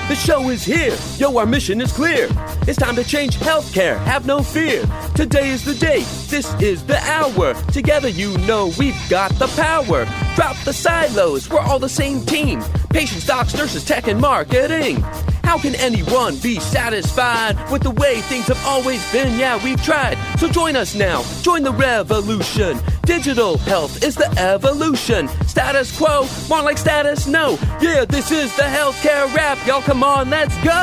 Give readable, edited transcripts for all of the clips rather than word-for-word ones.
The show is here. Yo, our mission is clear. It's time to change healthcare. Have no fear. Today is the day. This is the hour. Together, you know we've got the power. Drop the silos. We're all the same team. Patients, docs, nurses, tech, and marketing. How can anyone be satisfied with the way things have always been? Yeah, we've tried. So join us now. Join the revolution. Digital health is the evolution. Status quo, more like status no. Yeah, this is the healthcare rap. Y'all come on, let's go.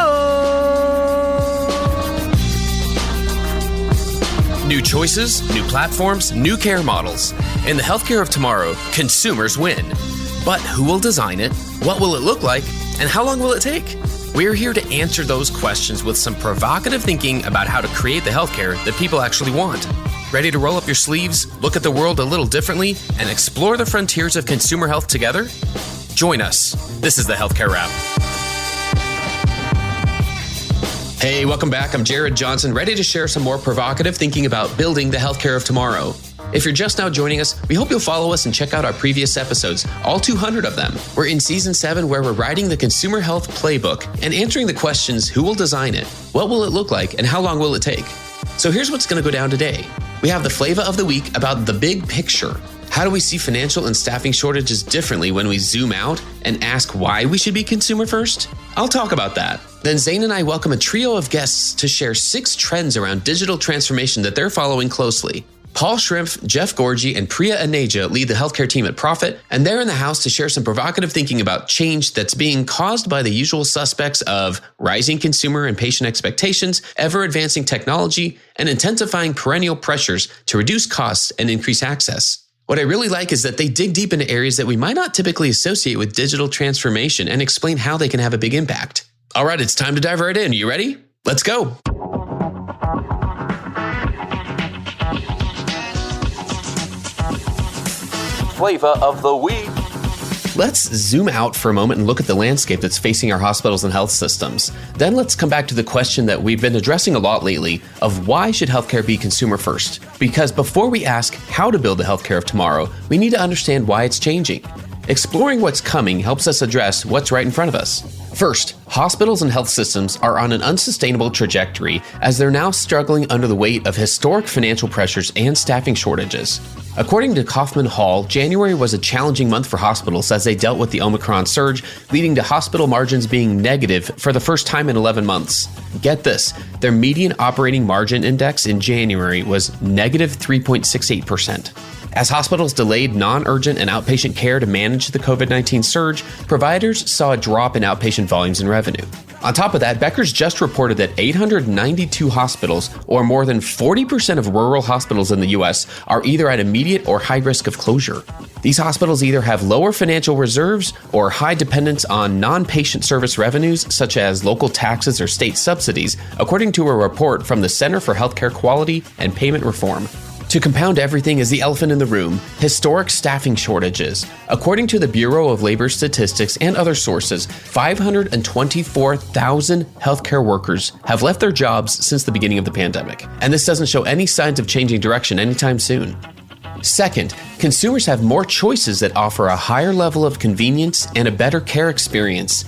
New choices, new platforms, new care models. In the healthcare of tomorrow, consumers win. But who will design it? What will it look like? And how long will it take? We're here to answer those questions with some provocative thinking about how to create the healthcare that people actually want. Ready to roll up your sleeves, look at the world a little differently, and explore the frontiers of consumer health together? Join us. This is the Healthcare Wrap. Hey, welcome back. I'm Jared Johnson, ready to share some more provocative thinking about building the healthcare of tomorrow. If you're just now joining us, we hope you'll follow us and check out our previous episodes, all 200 of them. We're in Season 7 where we're writing the consumer health playbook and answering the questions: who will design it, what will it look like, and how long will it take? So here's what's going to go down today. We have the Flava of the week about the big picture. How do we see financial and staffing shortages differently when we zoom out and ask why we should be consumer first? I'll talk about that. Then Zane and I welcome a trio of guests to share 6 trends around digital transformation that they're following closely. Paul Schrimpf, Jeff Gourdji, and Priya Aneja lead the healthcare team at Profit, and they're in the house to share some provocative thinking about change that's being caused by the usual suspects of rising consumer and patient expectations, ever-advancing technology, and intensifying perennial pressures to reduce costs and increase access. What I really like is that they dig deep into areas that we might not typically associate with digital transformation and explain how they can have a big impact. All right, it's time to dive right in. You ready? Let's go. Flava of the week. Let's zoom out for a moment and look at the landscape that's facing our hospitals and health systems. Then let's come back to the question that we've been addressing a lot lately of why should healthcare be consumer first? Because before we ask how to build the healthcare of tomorrow, we need to understand why it's changing. Exploring what's coming helps us address what's right in front of us. First, hospitals and health systems are on an unsustainable trajectory as they're now struggling under the weight of historic financial pressures and staffing shortages. According to Kaufman Hall, January was a challenging month for hospitals as they dealt with the Omicron surge, leading to hospital margins being negative for the first time in 11 months. Get this, their median operating margin index in January was negative 3.68%. As hospitals delayed non-urgent and outpatient care to manage the COVID-19 surge, providers saw a drop in outpatient volumes and revenue. On top of that, Becker's just reported that 892 hospitals, or more than 40% of rural hospitals in the U.S., are either at immediate or high risk of closure. These hospitals either have lower financial reserves or high dependence on non-patient service revenues, such as local taxes or state subsidies, according to a report from the Center for Healthcare Quality and Payment Reform. To compound everything is the elephant in the room, historic staffing shortages. According to the Bureau of Labor Statistics and other sources, 524,000 healthcare workers have left their jobs since the beginning of the pandemic. And this doesn't show any signs of changing direction anytime soon. Second, consumers have more choices that offer a higher level of convenience and a better care experience.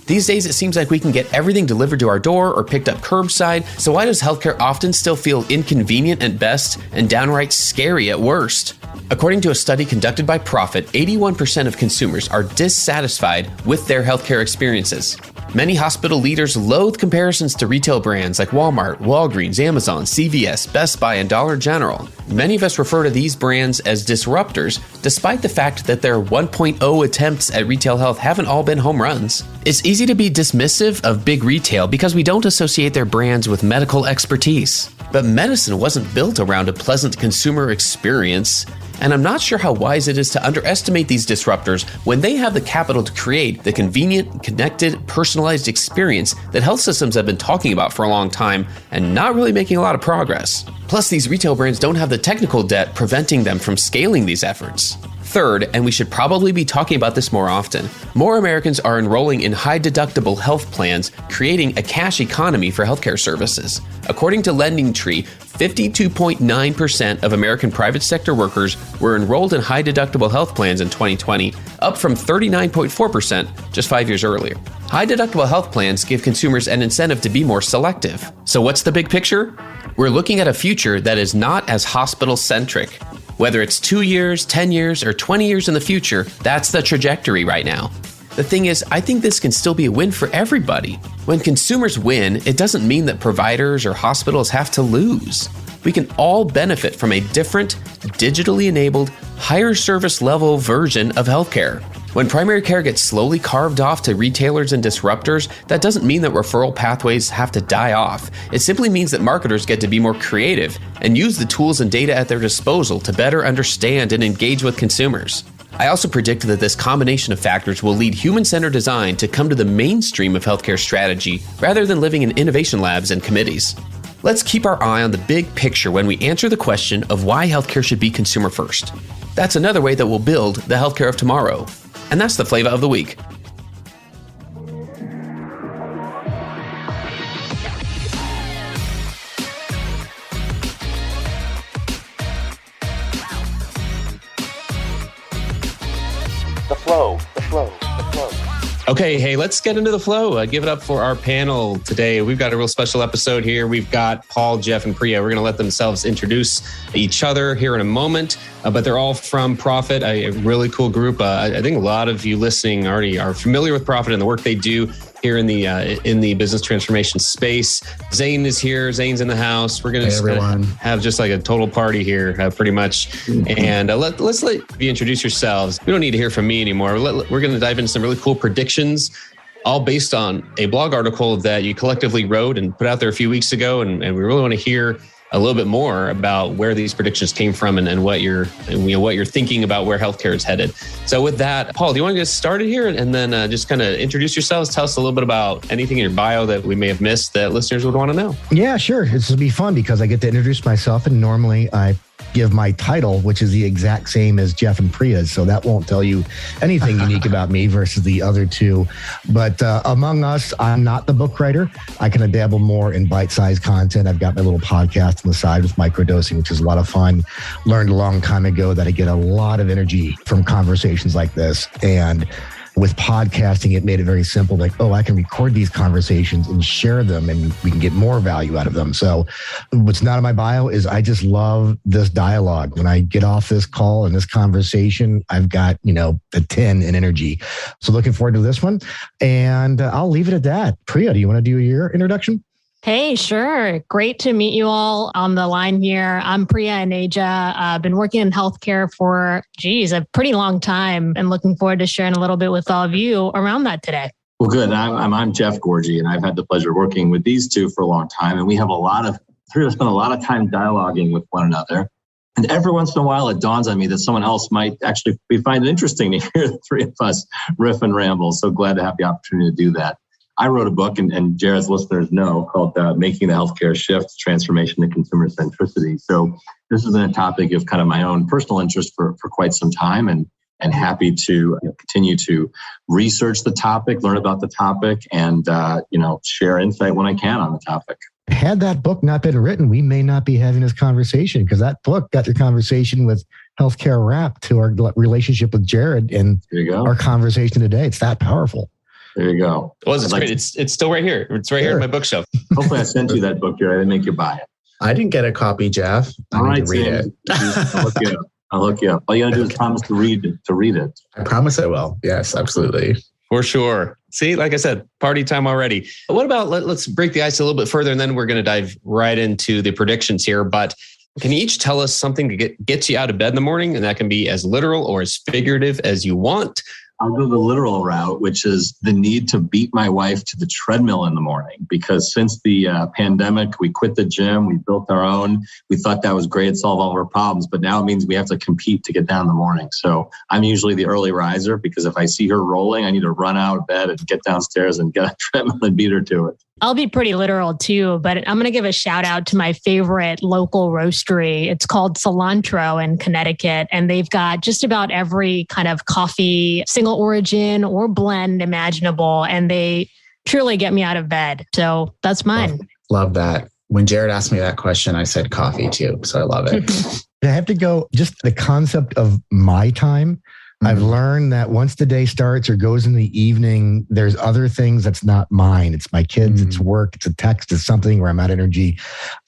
These days, it seems like we can get everything delivered to our door or picked up curbside, so why does healthcare often still feel inconvenient at best and downright scary at worst? According to a study conducted by Profit, 81% of consumers are dissatisfied with their healthcare experiences. Many hospital leaders loathe comparisons to retail brands like Walmart, Walgreens, Amazon, CVS, Best Buy, and Dollar General. Many of us refer to these brands as disruptors, despite the fact that their 1.0 attempts at retail health haven't all been home runs. It's easy to be dismissive of big retail because we don't associate their brands with medical expertise. But medicine wasn't built around a pleasant consumer experience. And I'm not sure how wise it is to underestimate these disruptors when they have the capital to create the convenient, connected, personalized experience that health systems have been talking about for a long time and not really making a lot of progress. Plus, these retail brands don't have the technical debt preventing them from scaling these efforts. Third, and we should probably be talking about this more often, more Americans are enrolling in high-deductible health plans, creating a cash economy for healthcare services. According to LendingTree, 52.9% of American private sector workers were enrolled in high-deductible health plans in 2020, up from 39.4% just 5 years earlier. High-deductible health plans give consumers an incentive to be more selective. So what's the big picture? We're looking at a future that is not as hospital-centric. Whether it's 2 years, 10 years, or 20 years in the future, that's the trajectory right now. The thing is, I think this can still be a win for everybody. When consumers win, it doesn't mean that providers or hospitals have to lose. We can all benefit from a different, digitally enabled, higher service level version of healthcare. When primary care gets slowly carved off to retailers and disruptors, that doesn't mean that referral pathways have to die off. It simply means that marketers get to be more creative and use the tools and data at their disposal to better understand and engage with consumers. I also predict that this combination of factors will lead human-centered design to come to the mainstream of healthcare strategy rather than living in innovation labs and committees. Let's keep our eye on the big picture when we answer the question of why healthcare should be consumer first. That's another way that we'll build the healthcare of tomorrow. And that's the Flava of the week. The flow. Okay, hey, let's get into the flow. Give it up for our panel today. We've got a real special episode here. We've got Paul, Jeff, and Priya. We're going to let themselves introduce each other here in a moment, but they're all from Profit, a really cool group. I think a lot of you listening already are familiar with Profit and the work they do here in the business transformation space. Zane is here. Zane's in the house. We're going to have just like a total party here, pretty much. And let's let you introduce yourselves. We don't need to hear from me anymore. We're going to dive into some really cool predictions, all based on a blog article that you collectively wrote and put out there a few weeks ago. And we really want to hear a little bit more about where these predictions came from and what you're thinking about where healthcare is headed. So with that, Paul, do you want to get started here and then just kind of introduce yourselves? Tell us a little bit about anything in your bio that we may have missed that listeners would want to know. Yeah, sure. This will be fun because I get to introduce myself, and normally I give my title, which is the exact same as Jeff and Priya's. So that won't tell you anything unique about me versus the other two. But among us, I'm not the book writer. I kind of dabble more in bite-sized content. I've got my little podcast on the side with microdosing, which is a lot of fun. Learned a long time ago that I get a lot of energy from conversations like this. And with podcasting, it made it very simple. Like, I can record these conversations and share them and we can get more value out of them. So what's not in my bio is I just love this dialogue. When I get off this call and this conversation, I've got, a 10 in energy. So looking forward to this one. And I'll leave it at that. Priya, do you want to do your introduction? Hey, sure. Great to meet you all on the line here. I'm Priya Aneja. I've been working in healthcare for, a pretty long time and looking forward to sharing a little bit with all of you around that today. Well, good. I'm Jeff Gourdji, and I've had the pleasure of working with these two for a long time. And we have spent a lot of time dialoguing with one another. And every once in a while, it dawns on me that someone else might actually find it interesting to hear the three of us riff and ramble. So glad to have the opportunity to do that. I wrote a book, and Jared's listeners know, called Making the Healthcare Shift, Transformation to Consumer Centricity. So this has been a topic of kind of my own personal interest for quite some time, and happy to continue to research the topic, learn about the topic, and share insight when I can on the topic. Had that book not been written, we may not be having this conversation, because that book got the conversation with healthcare wrapped to our relationship with Jared and our conversation today. It's that powerful. There you go. It's great. It's still right here. It's right here in my bookshelf. Hopefully I sent you that book, Jared. I didn't make you buy it. I didn't get a copy, Jeff. I need to read it. I'll hook you up. All you got to do is promise to read it. I promise I will. Yes, absolutely. For sure. See, like I said, party time already. What about, let's break the ice a little bit further, and then we're going to dive right into the predictions here. But can you each tell us something to get you out of bed in the morning? And that can be as literal or as figurative as you want. I'll go the literal route, which is the need to beat my wife to the treadmill in the morning. Because since the pandemic, we quit the gym, we built our own. We thought that was great, solve all of our problems. But now it means we have to compete to get down in the morning. So I'm usually the early riser, because if I see her rolling, I need to run out of bed and get downstairs and get a treadmill and beat her to it. I'll be pretty literal too, but I'm going to give a shout out to my favorite local roastery. It's called Cilantro in Connecticut, and they've got just about every kind of coffee, single origin or blend imaginable, and they truly get me out of bed. So that's mine. Love that. When Jared asked me that question, I said coffee too. So I love it. I have to go, just the concept of my time. I've learned that once the day starts or goes in the evening, there's other things that's not mine. It's my kids, it's work, it's a text, it's something where I'm out of energy.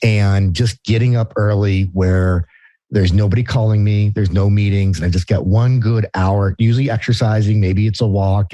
And just getting up early where there's nobody calling me, there's no meetings, and I just got one good hour, usually exercising, maybe it's a walk.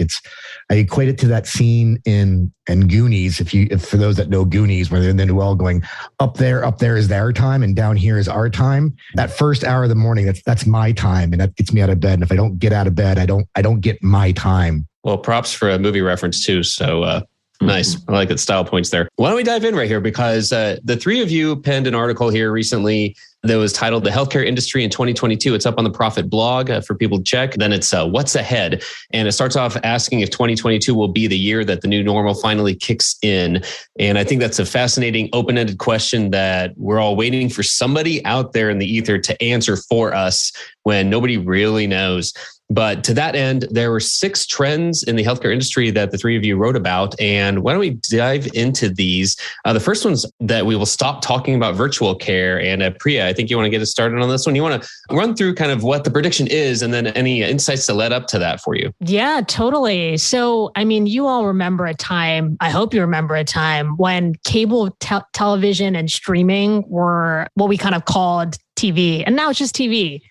I equate it to that scene in Goonies, if for those that know Goonies, where they're then all going, up there is their time and down here is our time. That first hour of the morning, that's my time, and that gets me out of bed. And if I don't get out of bed, I don't get my time. Well, props for a movie reference too. So nice. I like that style points there. Why don't we dive in right here? Because the three of you penned an article here recently that was titled The Healthcare Industry in 2022. It's up on the Profit blog for people to check. Then it's What's Ahead? And it starts off asking if 2022 will be the year that the new normal finally kicks in. And I think that's a fascinating open-ended question that we're all waiting for somebody out there in the ether to answer for us when nobody really knows. But to that end, there were 6 trends in the healthcare industry that the three of you wrote about. And why don't we dive into these? The first one's that we will stop talking about virtual care. And Priya, I think you want to get us started on this one. You want to run through kind of what the prediction is and then any insights that led up to that for you. Yeah, totally. So, I mean, you all remember a time, I hope you remember a time when cable television and streaming were what we kind of called TV. And now it's just TV.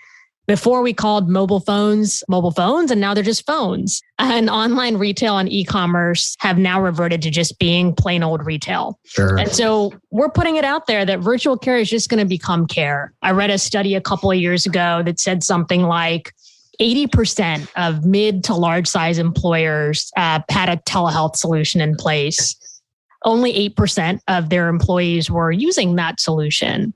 Before we called mobile phones, and now they're just phones. And online retail and e-commerce have now reverted to just being plain old retail. Sure. And so we're putting it out there that virtual care is just going to become care. I read a study a couple of years ago that said something like 80% of mid to large size employers had a telehealth solution in place. Only 8% of their employees were using that solution.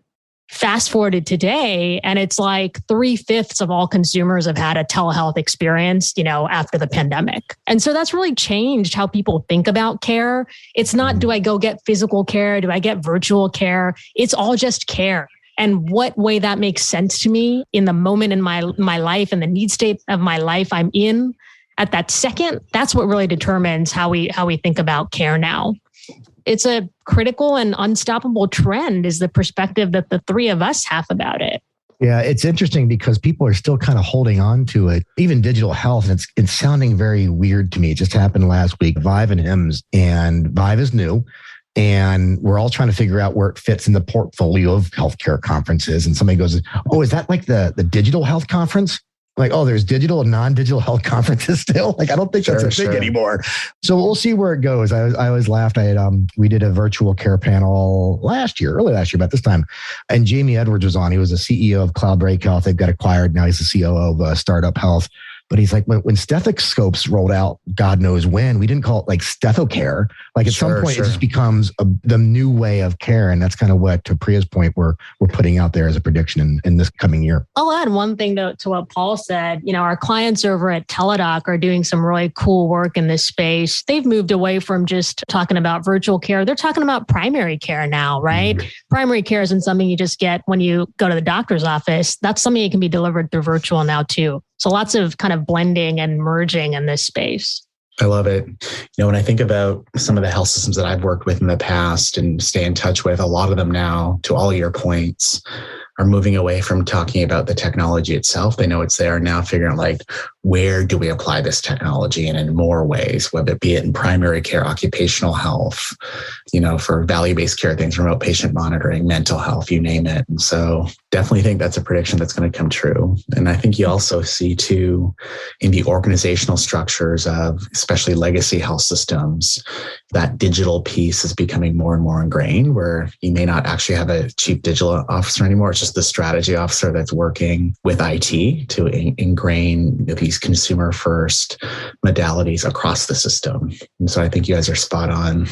Fast forwarded today, and it's like 3/5 of all consumers have had a telehealth experience, after the pandemic. And so that's really changed how people think about care. It's not, do I go get physical care? Do I get virtual care? It's all just care. And what way that makes sense to me in the moment in my life and the need state of my life I'm in at that second, that's what really determines how we think about care now. It's a critical and unstoppable trend is the perspective that the three of us have about it. Yeah, it's interesting because people are still kind of holding on to it. Even digital health, and it's sounding very weird to me. It just happened last week, Vive and HIMSS, and Vive is new. And we're all trying to figure out where it fits in the portfolio of healthcare conferences. And somebody goes, oh, is that like the digital health conference? Like, oh, there's digital and non-digital health conferences still. Like, I don't think that's a thing anymore. So we'll see where it goes. I always laughed. We did a virtual care panel early last year, about this time. And Jamie Edwards was on. He was the CEO of Cloudbreak Health. They've got acquired. Now he's the COO of Startup Health. But he's like, when stethoscopes rolled out, God knows when, we didn't call it like StethoCare. Like at some point, it just becomes the new way of care. And that's kind of what, to Priya's point, we're putting out there as a prediction in this coming year. I'll add one thing to what Paul said. Our clients over at Teladoc are doing some really cool work in this space. They've moved away from just talking about virtual care. They're talking about primary care now, right? Mm-hmm. Primary care isn't something you just get when you go to the doctor's office. That's something that can be delivered through virtual now too. So lots of kind of blending and merging in this space. I love it. When I think about some of the health systems that I've worked with in the past and stay in touch with, a lot of them now, to all your points, are moving away from talking about the technology itself. They know it's there now, figuring out like, where do we apply this technology and in more ways, whether it be in primary care, occupational health, for value-based care, things, remote patient monitoring, mental health, you name it. And so definitely think that's a prediction that's going to come true. And I think you also see too, in the organizational structures of especially legacy health systems, that digital piece is becoming more and more ingrained, where you may not actually have a chief digital officer anymore. It's just the strategy officer that's working with IT to ingrain these consumer first modalities across the system. And so I think you guys are spot on.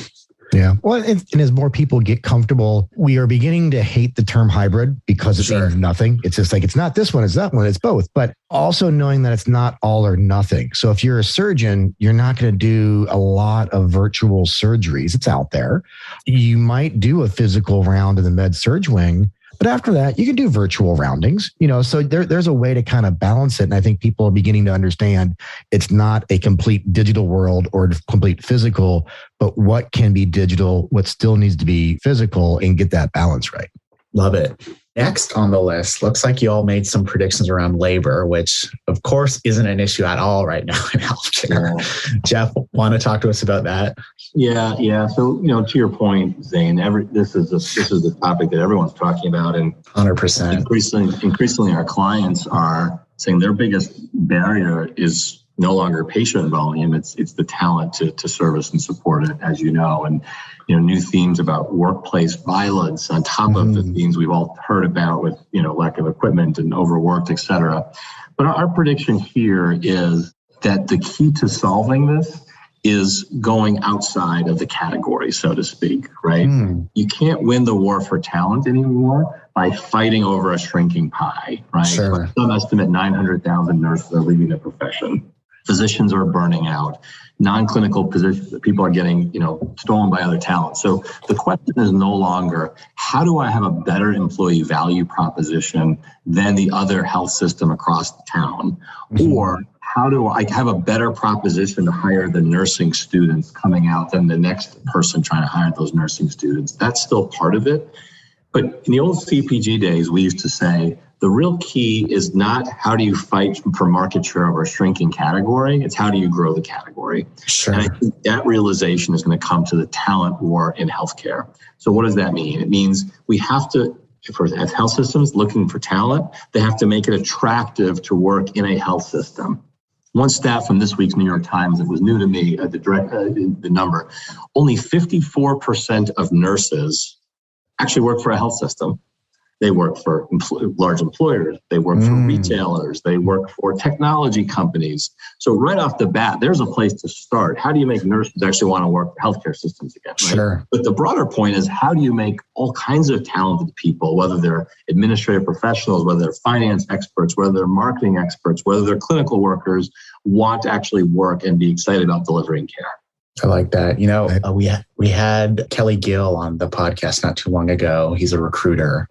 Yeah. Well, and as more people get comfortable, we are beginning to hate the term hybrid because it means nothing. It's just like, it's not this one, it's that one, it's both. But also knowing that it's not all or nothing. So if you're a surgeon, you're not going to do a lot of virtual surgeries. It's out there. You might do a physical round in the med surg wing, but after that, you can do virtual roundings, so there's a way to kind of balance it. And I think people are beginning to understand it's not a complete digital world or complete physical, but what can be digital, what still needs to be physical, and get that balance right. Love it. Next on the list, looks like you all made some predictions around labor, which of course isn't an issue at all right now in healthcare. Yeah. Jeff, want to talk to us about that? Yeah. So, to your point, Zane, this is the topic that everyone's talking about, and 100%. Increasingly, our clients are saying their biggest barrier is no longer patient volume. It's the talent to service and support it, as you know, and new themes about workplace violence on top of the themes we've all heard about with lack of equipment and overworked, et cetera. But our prediction here is that the key to solving this is going outside of the category, so to speak, right? You can't win the war for talent anymore by fighting over a shrinking pie, right? Sure. Some estimate 900,000 nurses are leaving the profession. Physicians are burning out. Non-clinical positions, people are getting, stolen by other talent. So the question is no longer, how do I have a better employee value proposition than the other health system across the town? Or how do I have a better proposition to hire the nursing students coming out than the next person trying to hire those nursing students? That's still part of it. But in the old CPG days, we used to say, the real key is not how do you fight for market share over a shrinking category, it's how do you grow the category. Sure. And I think that realization is going to come to the talent war in healthcare. So what does that mean? It means we have to, as health systems looking for talent, they have to make it attractive to work in a health system. One stat from this week's New York Times, it was new to me, the number, only 54% of nurses actually work for a health system. They work for large employers. They work for retailers. They work for technology companies. So right off the bat, there's a place to start. How do you make nurses actually want to work for healthcare systems again? Right? Sure. But the broader point is, how do you make all kinds of talented people, whether they're administrative professionals, whether they're finance experts, whether they're marketing experts, whether they're clinical workers, want to actually work and be excited about delivering care? I like that. We had Kelly Gill on the podcast not too long ago. He's a recruiter,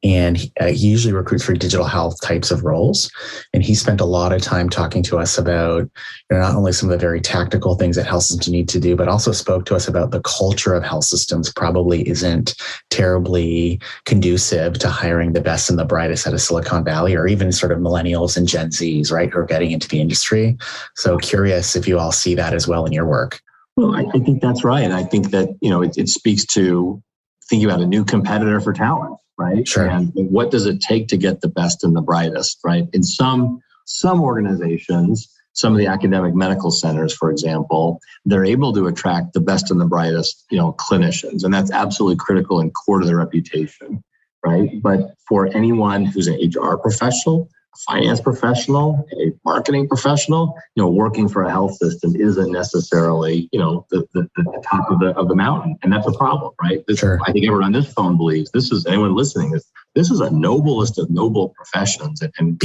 and he usually recruits for digital health types of roles. And he spent a lot of time talking to us about not only some of the very tactical things that health systems need to do, but also spoke to us about the culture of health systems probably isn't terribly conducive to hiring the best and the brightest out of Silicon Valley, or even sort of millennials and Gen Zs, right, who are getting into the industry. So curious if you all see that as well in your work. Well, I think that's right. And I think that, it speaks to thinking about a new competitor for talent, right? Sure. And what does it take to get the best and the brightest, right? In some organizations, some of the academic medical centers, for example, they're able to attract the best and the brightest, clinicians. And that's absolutely critical and core to their reputation, right? But for anyone who's an HR professional, finance professional, a marketing professional, working for a health system isn't necessarily, the top of the mountain. And that's a problem, right? Sure. I think everyone on this phone believes anyone listening, this is a noblest of noble professions. And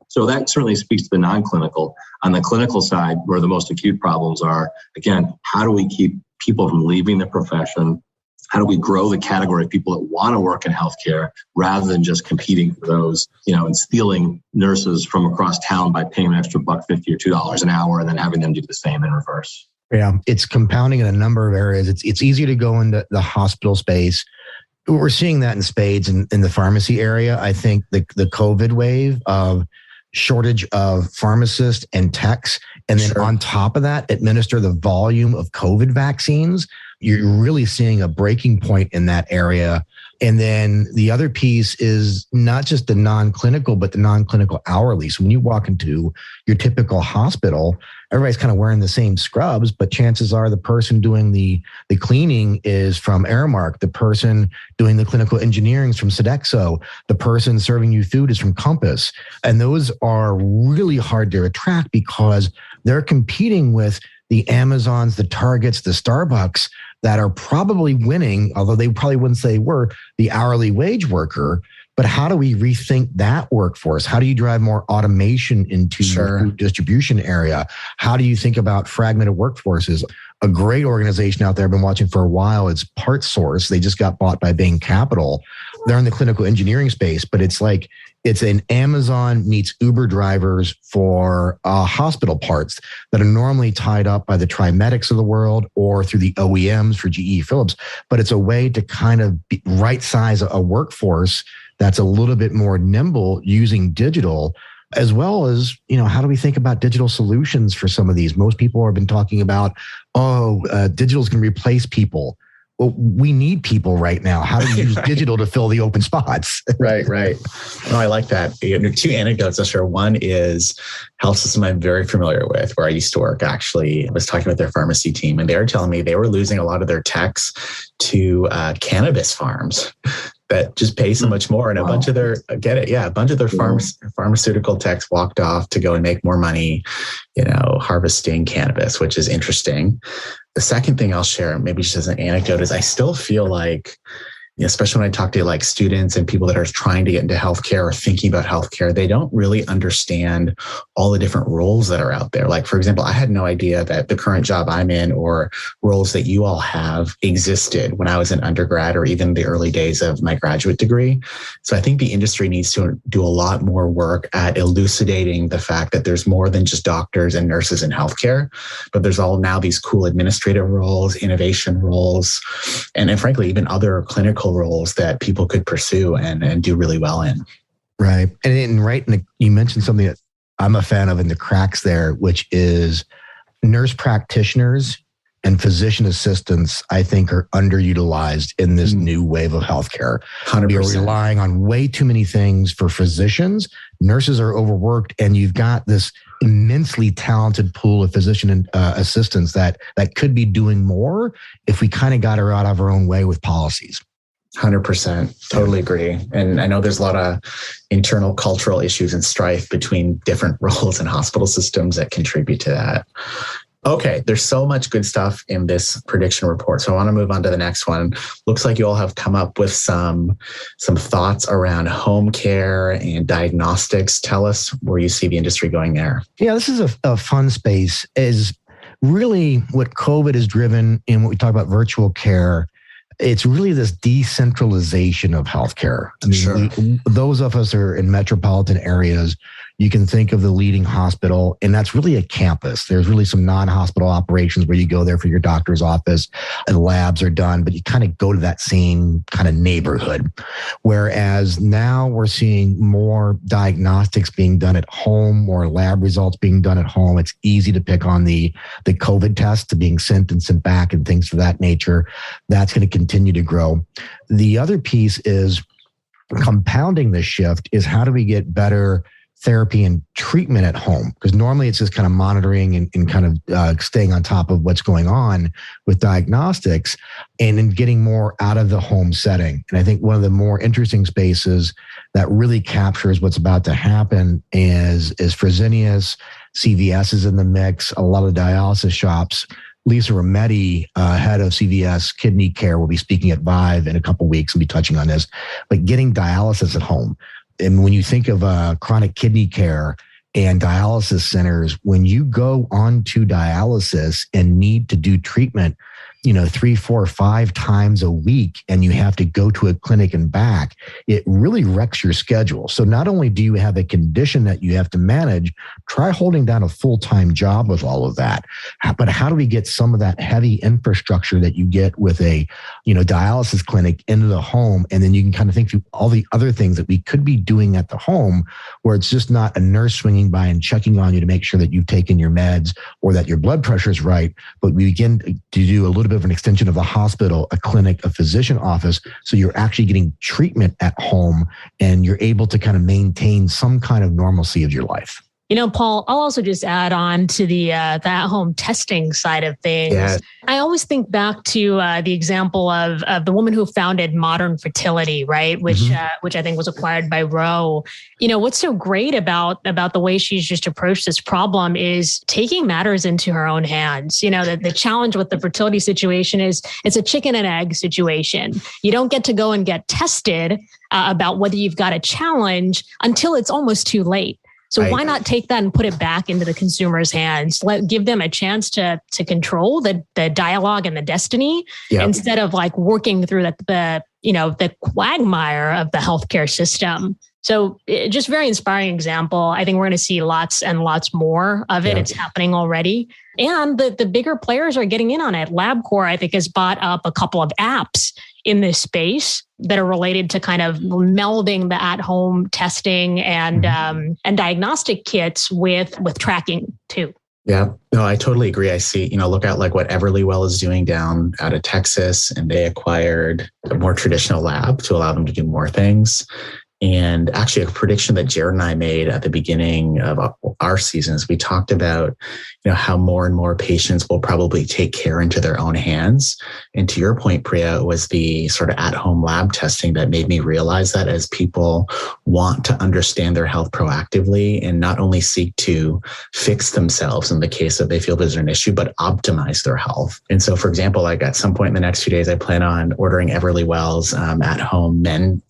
so that certainly speaks to the non-clinical. On the clinical side, where the most acute problems are, again, how do we keep people from leaving the profession? How do we grow the category of people that want to work in healthcare rather than just competing for those, and stealing nurses from across town by paying an extra $1.50 or $2 an hour and then having them do the same in reverse? Yeah, it's compounding in a number of areas. It's easy to go into the hospital space. We're seeing that in spades in the pharmacy area. I think the COVID wave of shortage of pharmacists and techs, and then on top of that, administer the volume of COVID vaccines. You're really seeing a breaking point in that area. And then the other piece is not just the non-clinical, but the non-clinical hourly. So when you walk into your typical hospital, everybody's kind of wearing the same scrubs, but chances are the person doing the cleaning is from Aramark. The person doing the clinical engineering is from Sodexo. The person serving you food is from Compass. And those are really hard to attract because they're competing with the Amazons, the Targets, the Starbucks that are probably winning, although they probably wouldn't say they were, the hourly wage worker. But how do we rethink that workforce? How do you drive more automation into your food distribution area? How do you think about fragmented workforces? A great organization out there I've been watching for a while, it's PartSource. They just got bought by Bain Capital. They're in the clinical engineering space, but it's like it's an Amazon meets Uber drivers for hospital parts that are normally tied up by the Trimedics of the world or through the OEMs for GE Philips. But it's a way to kind of right size a workforce that's a little bit more nimble using digital, as well as, how do we think about digital solutions for some of these? Most people have been talking about, digital is going to replace people. Well, we need people right now. How do we use digital to fill the open spots? Right. No, I like that. Two anecdotes I'll share. One is health system I'm very familiar with, where I used to work. Actually, I was talking with their pharmacy team, and they were telling me they were losing a lot of their techs to cannabis farms that just pay so much more. And a bunch of their, pharmaceutical techs walked off to go and make more money, harvesting cannabis, which is interesting. The second thing I'll share, maybe just as an anecdote, is I still feel like, especially when I talk to like students and people that are trying to get into healthcare or thinking about healthcare, they don't really understand all the different roles that are out there. Like, for example, I had no idea that the current job I'm in or roles that you all have existed when I was an undergrad or even the early days of my graduate degree. So I think the industry needs to do a lot more work at elucidating the fact that there's more than just doctors and nurses in healthcare, but there's all now these cool administrative roles, innovation roles, and frankly, even other clinical roles that people could pursue and do really well in. Right. And you mentioned something that I'm a fan of in the cracks there, which is nurse practitioners and physician assistants, I think, are underutilized in this new wave of healthcare. 100%. You're relying on way too many things for physicians. Nurses are overworked, and you've got this immensely talented pool of physician assistants that could be doing more if we kind of got her out of our own way with policies. 100%. Totally agree. And I know there's a lot of internal cultural issues and strife between different roles in hospital systems that contribute to that. Okay, there's so much good stuff in this prediction report. So I want to move on to the next one. Looks like you all have come up with some thoughts around home care and diagnostics. Tell us where you see the industry going there. Yeah, this is a fun space. Is really what COVID has driven in what we talk about virtual care. It's really this decentralization of healthcare. I mean, those of us who are in metropolitan areas, you can think of the leading hospital, and that's really a campus. There's really some non-hospital operations where you go there for your doctor's office and labs are done, but you kind of go to that same kind of neighborhood. Whereas now we're seeing more diagnostics being done at home, more lab results being done at home. It's easy to pick on the COVID tests being sent and sent back and things of that nature. That's going to continue to grow. The other piece is compounding this shift is how do we get better therapy and treatment at home? Because normally it's just kind of monitoring and kind of staying on top of what's going on with diagnostics and then getting more out of the home setting. And I think one of the more interesting spaces that really captures what's about to happen is Fresenius, CVS is in the mix, a lot of dialysis shops. Lisa Rometty, head of CVS Kidney Care, will be speaking at Vive in a couple of weeks and be touching on this, but getting dialysis at home. And when you think of chronic kidney care and dialysis centers, when you go on to dialysis and need to do treatment, 3, 4, 5 times a week, and you have to go to a clinic and back, it really wrecks your schedule. So not only do you have a condition that you have to manage, try holding down a full-time job with all of that. But how do we get some of that heavy infrastructure that you get with a, dialysis clinic into the home? And then you can kind of think through all the other things that we could be doing at the home, where it's just not a nurse swinging by and checking on you to make sure that you've taken your meds or that your blood pressure is right. But we begin to do a little bit of an extension of the hospital, a clinic, a physician office. So you're actually getting treatment at home and you're able to kind of maintain some kind of normalcy of your life. Paul, I'll also just add on to the at-home testing side of things. Yeah. I always think back to the example of the woman who founded Modern Fertility, right? Which I think was acquired by Roe. What's so great about the way she's just approached this problem is taking matters into her own hands. The challenge with the fertility situation is it's a chicken and egg situation. You don't get to go and get tested about whether you've got a challenge until it's almost too late. So why not take that and put it back into the consumer's hands? Give them a chance to control the dialogue and the destiny instead of like working through the quagmire of the healthcare system. So just very inspiring example. I think we're going to see lots and lots more of it. It's happening already. And the bigger players are getting in on it. LabCorp, I think, has bought up a couple of apps in this space that are related to kind of melding the at-home testing and diagnostic kits with tracking too. Yeah, no, I totally agree. I see, look at like what Everlywell is doing down out of Texas, and they acquired a more traditional lab to allow them to do more things. And actually a prediction that Jared and I made at the beginning of our seasons, we talked about, how more and more patients will probably take care into their own hands. And to your point, Priya, it was the sort of at-home lab testing that made me realize that as people want to understand their health proactively and not only seek to fix themselves in the case that they feel there's an issue, but optimize their health. And so, for example, like at some point in the next few days, I plan on ordering Everlywell's at-home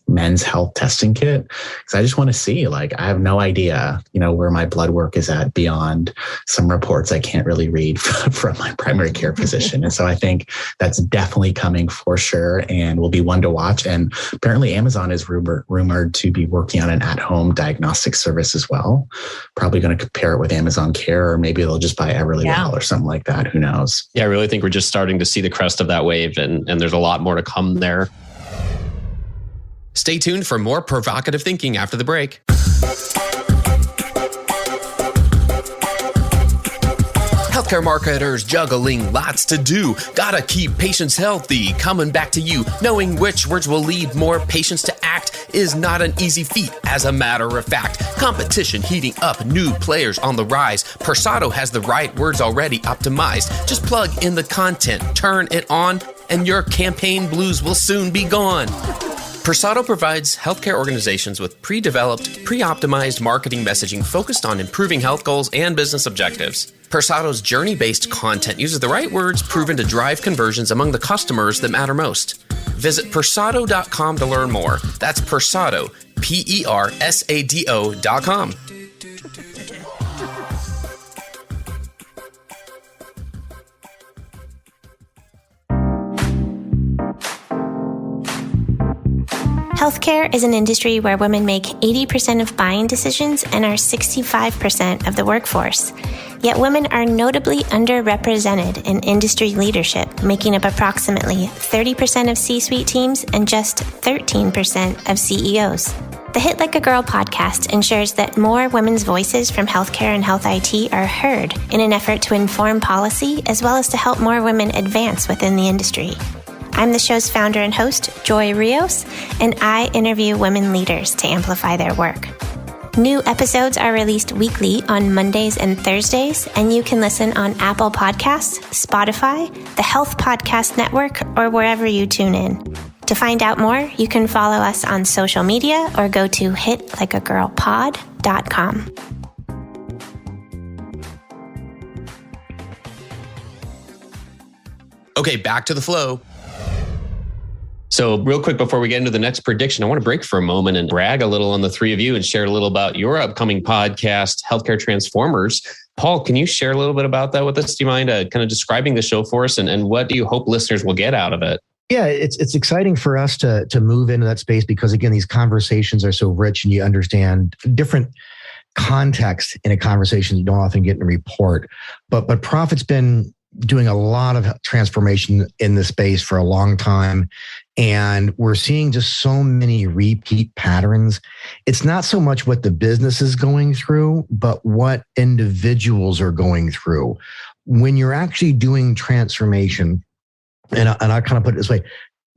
men's health testing kit, because I just want to see, like, I have no idea, where my blood work is at beyond some reports I can't really read from my primary care physician. And so I think that's definitely coming for sure and will be one to watch. And apparently Amazon is rumored to be working on an at-home diagnostic service as well. Probably going to compare it with Amazon Care, or maybe they'll just buy Everlywell or something like that. Who knows? Yeah, I really think we're just starting to see the crest of that wave, and there's a lot more to come there. Stay tuned for more provocative thinking after the break. Healthcare marketers juggling lots to do. Gotta keep patients healthy. Coming back to you. Knowing which words will lead more patients to act is not an easy feat. As a matter of fact, competition heating up, new players on the rise. Persado has the right words already optimized. Just plug in the content, turn it on, and your campaign blues will soon be gone. Persado provides healthcare organizations with pre-developed, pre-optimized marketing messaging focused on improving health goals and business objectives. Persado's journey-based content uses the right words proven to drive conversions among the customers that matter most. Visit persado.com to learn more. That's Persado, Persado.com. Healthcare is an industry where women make 80% of buying decisions and are 65% of the workforce. Yet women are notably underrepresented in industry leadership, making up approximately 30% of C-suite teams and just 13% of CEOs. The Hit Like a Girl podcast ensures that more women's voices from healthcare and health IT are heard in an effort to inform policy as well as to help more women advance within the industry. I'm the show's founder and host, Joy Rios, and I interview women leaders to amplify their work. New episodes are released weekly on Mondays and Thursdays, and you can listen on Apple Podcasts, Spotify, the Health Podcast Network, or wherever you tune in. To find out more, you can follow us on social media or go to hitlikeagirlpod.com. Okay, back to the flow. So real quick, before we get into the next prediction, I want to break for a moment and brag a little on the three of you and share a little about your upcoming podcast, Healthcare Transformers. Paul, can you share a little bit about that with us? Do you mind kind of describing the show for us, and what do you hope listeners will get out of it? Yeah, it's exciting for us to move into that space because, again, these conversations are so rich and you understand different context in a conversation you don't often get in a report. But Profit's been doing a lot of transformation in this space for a long time. And we're seeing just so many repeat patterns. It's not so much what the business is going through, but what individuals are going through. When you're actually doing transformation, and I kind of put it this way,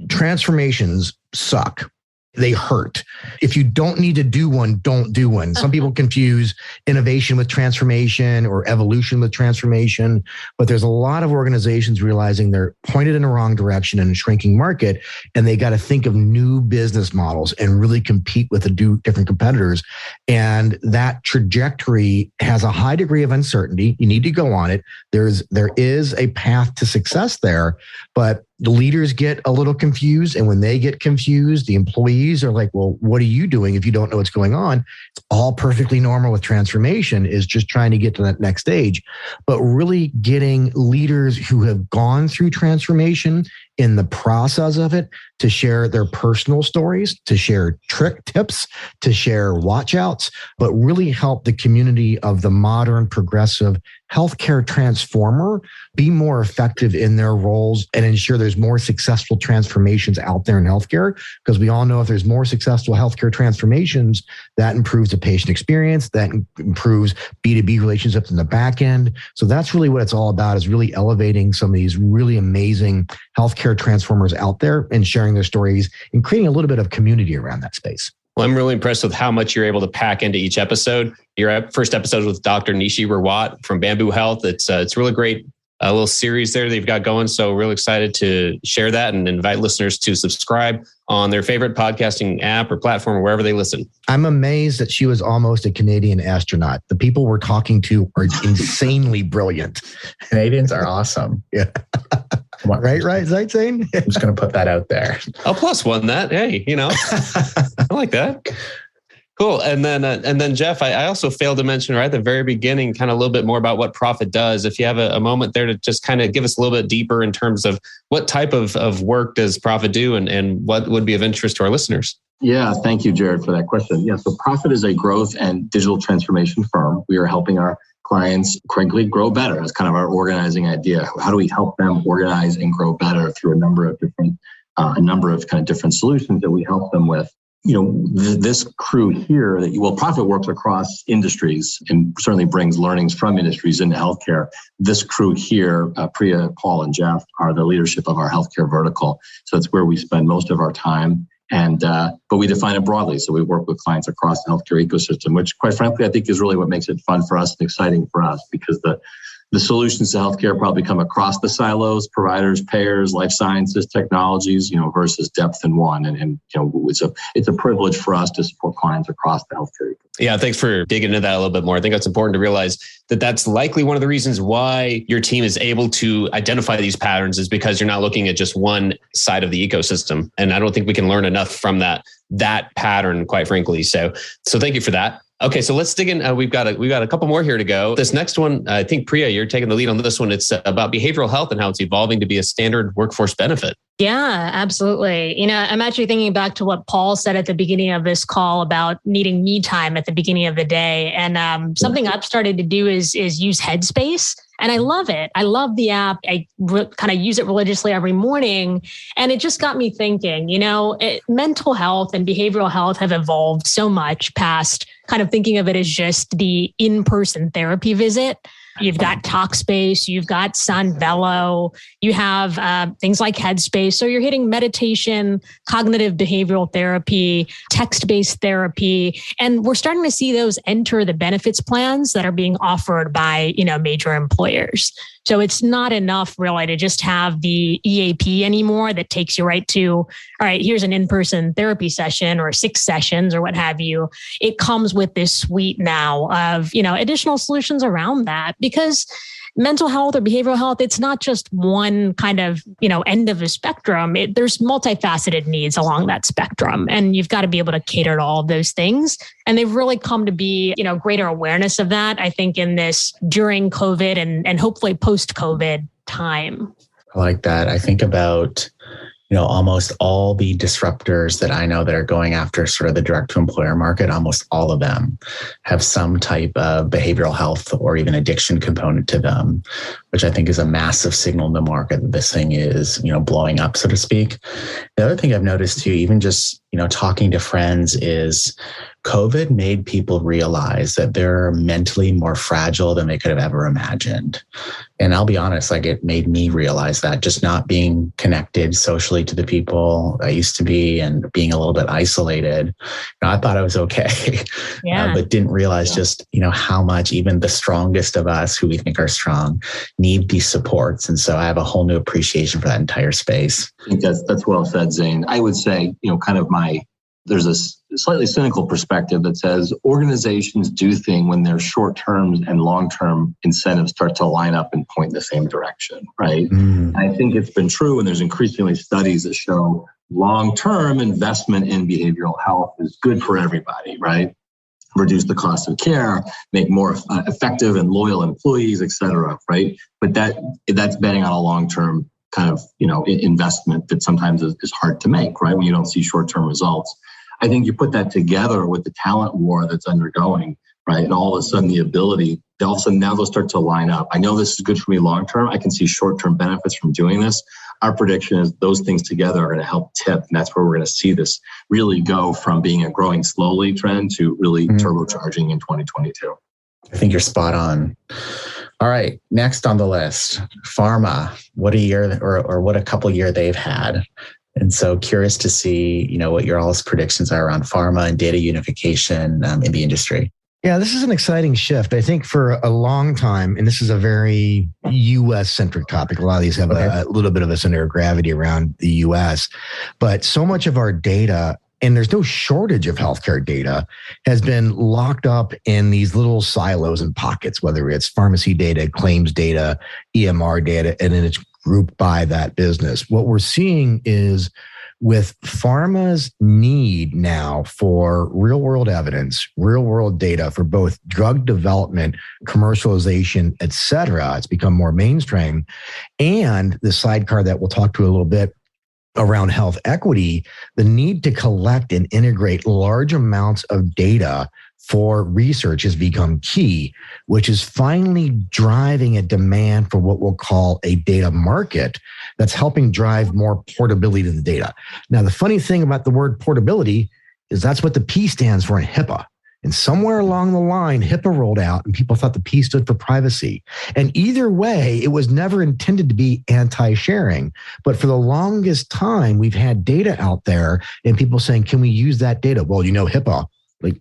transformations suck. they hurt. If you don't need to do one, don't do one. Some people confuse innovation with transformation or evolution with transformation, but there's a lot of organizations realizing they're pointed in the wrong direction in a shrinking market, and they got to think of new business models and really compete with the different competitors. And that trajectory has a high degree of uncertainty. You need to go on it. There is a path to success there, but the leaders get a little confused. And when they get confused, the employees are like, well, what are you doing if you don't know what's going on? It's all perfectly normal with transformation, is just trying to get to that next stage. But really getting leaders who have gone through transformation in the process of it to share their personal stories, to share trick tips, to share watch outs, but really help the community of the modern progressive healthcare transformer be more effective in their roles and ensure there's more successful transformations out there in healthcare. Because we all know if there's more successful healthcare transformations, that improves the patient experience, that improves B2B relationships in the back end. So that's really what it's all about, is really elevating some of these really amazing healthcare transformers out there and sharing their stories and creating a little bit of community around that space. Well, I'm really impressed with how much you're able to pack into each episode. Your first episode with Dr. Nishi Rawat from Bamboo Health. It's really great. A little series there they've got going. So really excited to share that and invite listeners to subscribe on their favorite podcasting app or platform or wherever they listen. I'm amazed that she was almost a Canadian astronaut. The people we're talking to are insanely brilliant. Canadians are awesome. Yeah. Right. Is that insane? I'm just going to put that out there. I'll plus one that. Hey, I like that. Cool. And then Jeff, I also failed to mention right at the very beginning, kind of a little bit more about what Profit does. If you have a moment there to just kind of give us a little bit deeper in terms of what type of work does Profit do and what would be of interest to our listeners. Yeah, thank you, Jared, for that question. Yeah, so Profit is a growth and digital transformation firm. We are helping our clients, frankly, grow better. That's kind of our organizing idea. How do we help them organize and grow better through a number of different solutions that we help them with? This crew here Profit works across industries and certainly brings learnings from industries into healthcare. This crew here, Priya, Paul, and Jeff, are the leadership of our healthcare vertical. So it's where we spend most of our time. But we define it broadly. So we work with clients across the healthcare ecosystem, which quite frankly, I think is really what makes it fun for us and exciting for us, because the solutions to healthcare probably come across the silos, providers, payers, life sciences, technologies, versus depth in one. And it's a privilege for us to support clients across the healthcare ecosystem. Yeah, thanks for digging into that a little bit more. I think that's important to realize that that's likely one of the reasons why your team is able to identify these patterns, is because you're not looking at just one side of the ecosystem. And I don't think we can learn enough from that pattern, quite frankly. So thank you for that. Okay, so let's dig in. We've got a couple more here to go. This next one, I think, Priya, you're taking the lead on this one. It's about behavioral health and how it's evolving to be a standard workforce benefit. Yeah, absolutely. I'm actually thinking back to what Paul said at the beginning of this call about needing me time at the beginning of the day. And something I've started to do is use Headspace. And I love it. I love the app. I kind of use it religiously every morning. And it just got me thinking, mental health and behavioral health have evolved so much past kind of thinking of it as just the in-person therapy visit. You've got Talkspace, you've got Sunvelo, you have things like Headspace. So you're hitting meditation, cognitive behavioral therapy, text-based therapy. And we're starting to see those enter the benefits plans that are being offered by, major employers. So it's not enough really to just have the EAP anymore that takes you right to, all right, here's an in-person therapy session or 6 sessions or what have you. It comes with this suite now of, additional solutions around that, because mental health or behavioral health, it's not just one kind of, end of the spectrum. There's multifaceted needs along that spectrum, and you've got to be able to cater to all of those things. And they've really come to be, greater awareness of that, I think, in this during COVID and hopefully post-COVID time. I like that. I think about, almost all the disruptors that I know that are going after sort of the direct to employer market, almost all of them have some type of behavioral health or even addiction component to them, which I think is a massive signal in the market that this thing is, blowing up, so to speak. The other thing I've noticed too, even just, talking to friends, is COVID made people realize that they're mentally more fragile than they could have ever imagined. And I'll be honest, like it made me realize that just not being connected socially to the people I used to be and being a little bit isolated, I thought I was okay, but didn't realize just, how much even the strongest of us who we think are strong need these supports. And so I have a whole new appreciation for that entire space. I think that's well said, Zane. I would say, there's a slightly cynical perspective that says organizations do things when their short-term and long-term incentives start to line up and point in the same direction, right? I think it's been true, and there's increasingly studies that show long-term investment in behavioral health is good for everybody, right? Reduce the cost of care, make more effective and loyal employees, et cetera, right? But that's betting on a long-term kind of, investment that sometimes is hard to make, right? When you don't see short-term results. I think you put that together with the talent war that's undergoing, right? And all of a sudden now they'll start to line up. I know this is good for me long-term. I can see short-term benefits from doing this. Our prediction is those things together are going to help tip. And that's where we're going to see this really go from being a growing slowly trend to really turbocharging in 2022. I think you're spot on. All right. Next on the list, pharma. What a year or what a couple year they've had. And so curious to see, what your all's predictions are around pharma and data unification in the industry. Yeah, this is an exciting shift. I think for a long time, and this is a very U.S.-centric topic. A lot of these have a little bit of a center of gravity around the U.S., but so much of our data, and there's no shortage of healthcare data, has been locked up in these little silos and pockets, whether it's pharmacy data, claims data, EMR data, and then it's grouped by that business. What we're seeing is with pharma's need now for real-world evidence, real-world data for both drug development, commercialization, et cetera, it's become more mainstream. And the sidecar that we'll talk to a little bit around health equity, the need to collect and integrate large amounts of data for research has become key, which is finally driving a demand for what we'll call a data market that's helping drive more portability to the data. Now, the funny thing about the word portability is that's what the P stands for in HIPAA. And somewhere along the line, HIPAA rolled out and people thought the P stood for privacy. And either way, it was never intended to be anti-sharing. But for the longest time, we've had data out there and people saying, can we use that data? Well, HIPAA.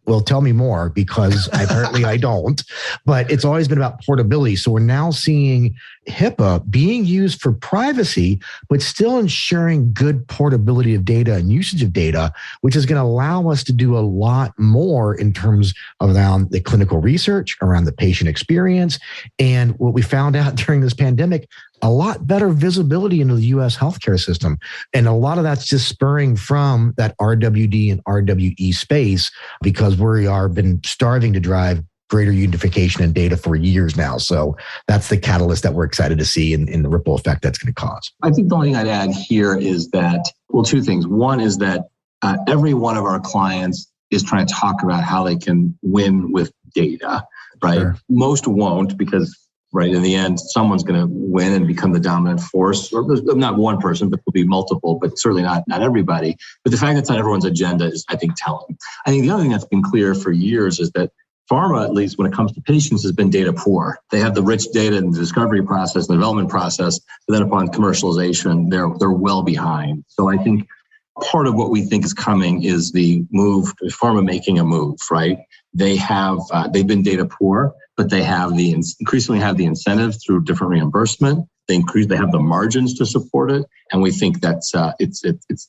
Well, tell me more, because apparently I don't. But it's always been about portability. So we're now seeing HIPAA being used for privacy, but still ensuring good portability of data and usage of data, which is going to allow us to do a lot more in terms of around the clinical research, around the patient experience. And what we found out during this pandemic, a lot better visibility into the U.S. healthcare system. And a lot of that's just spurring from that RWD and RWE space, because we are been starving to drive greater unification in data for years now. So that's the catalyst that we're excited to see in the ripple effect that's going to cause. I think the only thing I'd add here is that, two things. One is that every one of our clients is trying to talk about how they can win with data, right? Sure. Most won't, because right in the end, someone's going to win and become the dominant force. Or not one person, but there'll be multiple, but certainly not everybody. But the fact that it's not everyone's agenda is, I think, telling. I think the other thing that's been clear for years is that pharma, at least when it comes to patients, has been data poor. They have the rich data in the discovery process, the development process, but then upon commercialization, they're well behind. So I think part of what we think is coming is the move, pharma making a move, right? They've been data poor, but they increasingly have the incentive through different reimbursement. They have the margins to support it, and we think that's this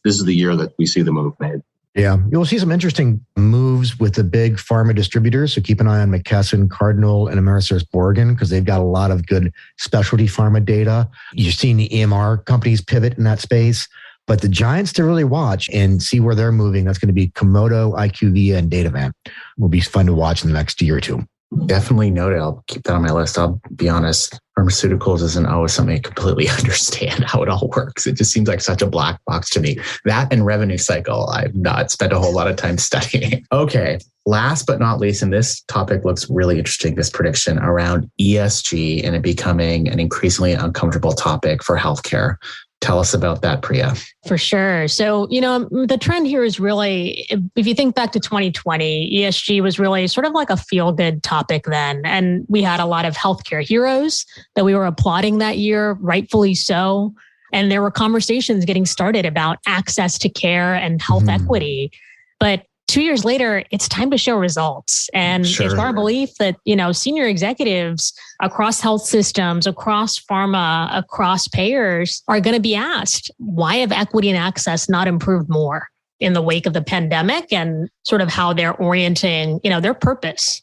is the year that we see the move made. Yeah, you'll see some interesting moves with the big pharma distributors. So keep an eye on McKesson, Cardinal, and AmerisourceBergen, because they've got a lot of good specialty pharma data. You're seeing the EMR companies pivot in that space. But the giants to really watch and see where they're moving, that's going to be Komodo, IQVIA, and Datavant. Will be fun to watch in the next year or two. Definitely noted. I'll keep that on my list. I'll be honest. Pharmaceuticals isn't always something I completely understand how it all works. It just seems like such a black box to me. That and revenue cycle, I've not spent a whole lot of time studying. Okay. Last but not least, and this topic looks really interesting, this prediction around ESG and it becoming an increasingly uncomfortable topic for healthcare. Tell us about that, Priya. For sure. So, the trend here is really, if you think back to 2020, ESG was really sort of like a feel-good topic then. And we had a lot of healthcare heroes that we were applauding that year, rightfully so. And there were conversations getting started about access to care and health equity. But 2 years later, it's time to show results. And it's our belief that, senior executives across health systems, across pharma, across payers are going to be asked, why have equity and access not improved more in the wake of the pandemic, and sort of how they're orienting, their purpose.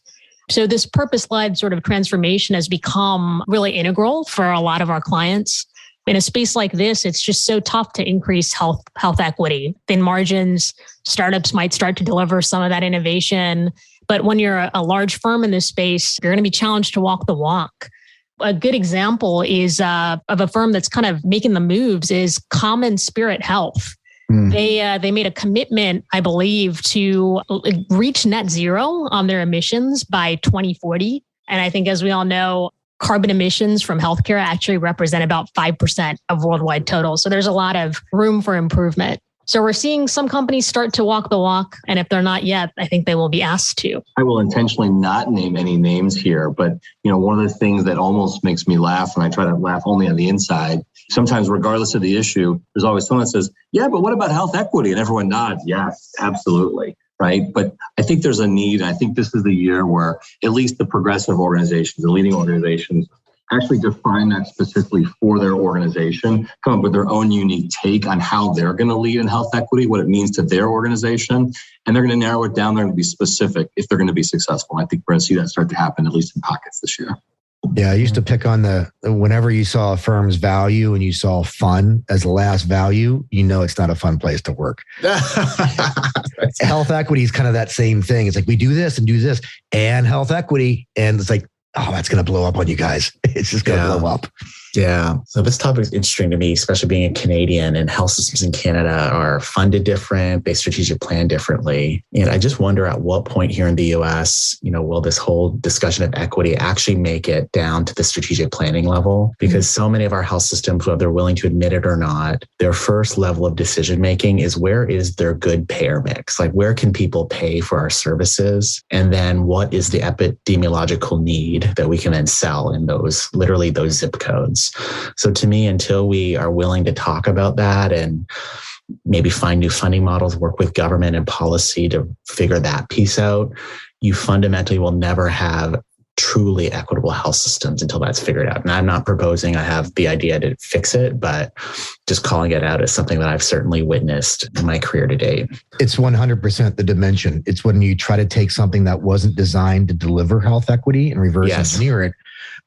So this purpose-led sort of transformation has become really integral for a lot of our clients. In a space like this, it's just so tough to increase health equity. Thin margins, startups might start to deliver some of that innovation. But when you're a large firm in this space, you're going to be challenged to walk the walk. A good example is of a firm that's kind of making the moves is Common Spirit Health. They made a commitment, I believe, to reach net zero on their emissions by 2040. And I think, as we all know, carbon emissions from healthcare actually represent about 5% of worldwide total. So there's a lot of room for improvement. So we're seeing some companies start to walk the walk. And if they're not yet, I think they will be asked to. I will intentionally not name any names here, but one of the things that almost makes me laugh, and I try to laugh only on the inside, sometimes regardless of the issue, there's always someone that says, yeah, but what about health equity? And everyone nods, yes, absolutely. Right. But I think there's a need. I think this is the year where at least the progressive organizations, the leading organizations, actually define that specifically for their organization, come up with their own unique take on how they're going to lead in health equity, what it means to their organization. And they're going to narrow it down. They're going to be specific if they're going to be successful. I think we're going to see that start to happen, at least in pockets this year. Yeah, I used to pick on whenever you saw a firm's value and you saw fun as the last value, it's not a fun place to work. Health equity is kind of that same thing. It's like, we do this and do this and health equity. And it's like, oh, that's going to blow up on you guys. It's just going to blow up. Yeah. So this topic is interesting to me, especially being a Canadian, and health systems in Canada are funded different. They strategic plan differently. And I just wonder at what point here in the US, will this whole discussion of equity actually make it down to the strategic planning level? Because so many of our health systems, whether they're willing to admit it or not, their first level of decision making is, where is their good payer mix? Like, where can people pay for our services? And then what is the epidemiological need that we can then sell in those zip codes? So to me, until we are willing to talk about that and maybe find new funding models, work with government and policy to figure that piece out, you fundamentally will never have truly equitable health systems until that's figured out. And I'm not proposing I have the idea to fix it, but just calling it out is something that I've certainly witnessed in my career to date. It's 100% the dimension. It's when you try to take something that wasn't designed to deliver health equity and reverse engineer it.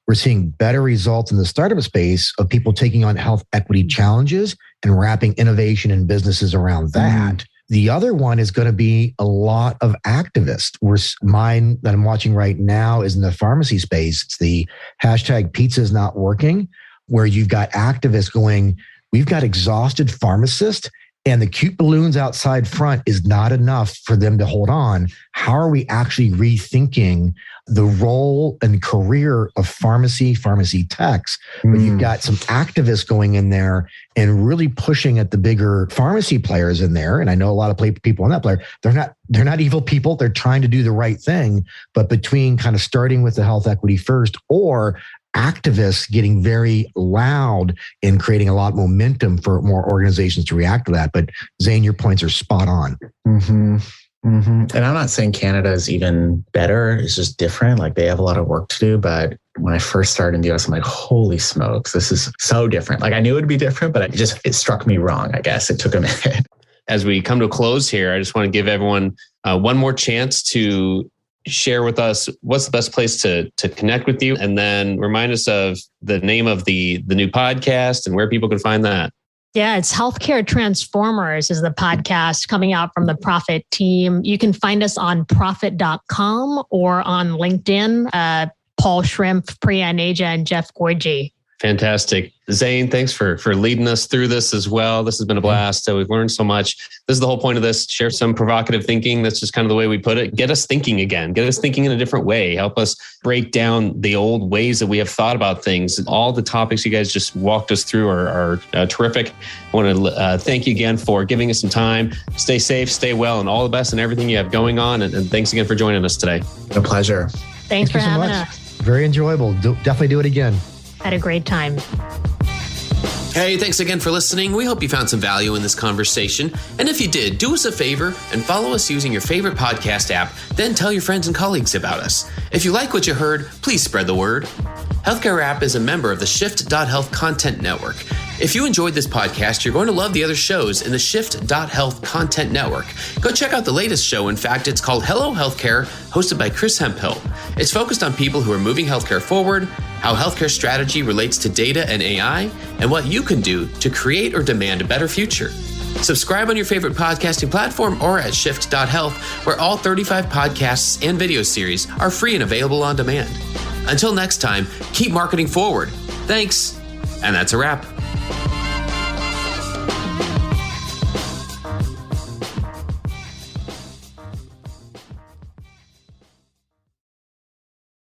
We're seeing better results in the startup space of people taking on health equity challenges and wrapping innovation and businesses around that. The other one is going to be a lot of activists. Mine that I'm watching right now is in the pharmacy space. It's the hashtag pizza is not working, where you've got activists going, we've got exhausted pharmacists, and the cute balloons outside front is not enough for them to hold on. How are we actually rethinking the role and career of pharmacy techs? But you've got some activists going in there and really pushing at the bigger pharmacy players in there. And I know a lot of people on that player, they're not evil people. They're trying to do the right thing. But between kind of starting with the health equity first, or activists getting very loud and creating a lot of momentum for more organizations to react to that. But Zane, your points are spot on. And I'm not saying Canada is even better. It's just different. Like, they have a lot of work to do. But when I first started in the US, I'm like, holy smokes, this is so different. Like, I knew it would be different, but it struck me wrong. I guess it took a minute. As we come to a close here, I just want to give everyone one more chance to share with us what's the best place to connect with you, and then remind us of the name of the new podcast and where people can find that. Yeah, it's Healthcare Transformers is the podcast coming out from the Profit team. You can find us on profit.com or on LinkedIn, Paul Schrimpf, Priya Aneja, and Jeff Gourdji. Fantastic. Zane, thanks for leading us through this as well. This has been a blast. So we've learned so much. This is the whole point of this. Share some provocative thinking. That's just kind of the way we put it. Get us thinking again. Get us thinking in a different way. Help us break down the old ways that we have thought about things. And all the topics you guys just walked us through are terrific. I want to thank you again for giving us some time. Stay safe, stay well, and all the best in everything you have going on. And thanks again for joining us today. A pleasure. Thanks for having us. Very enjoyable. Definitely do it again. Had a great time. Hey, thanks again for listening. We hope you found some value in this conversation. And if you did, do us a favor and follow us using your favorite podcast app. Then tell your friends and colleagues about us. If you like what you heard, please spread the word. Healthcare App is a member of the Shift.Health Content Network. If you enjoyed this podcast, you're going to love the other shows in the Shift.Health Content Network. Go check out the latest show. In fact, it's called Hello Healthcare, hosted by Chris Hemphill. It's focused on people who are moving healthcare forward, how healthcare strategy relates to data and AI, and what you can do to create or demand a better future. Subscribe on your favorite podcasting platform or at Shift.Health, where all 35 podcasts and video series are free and available on demand. Until next time, keep marketing forward. Thanks. And that's a wrap.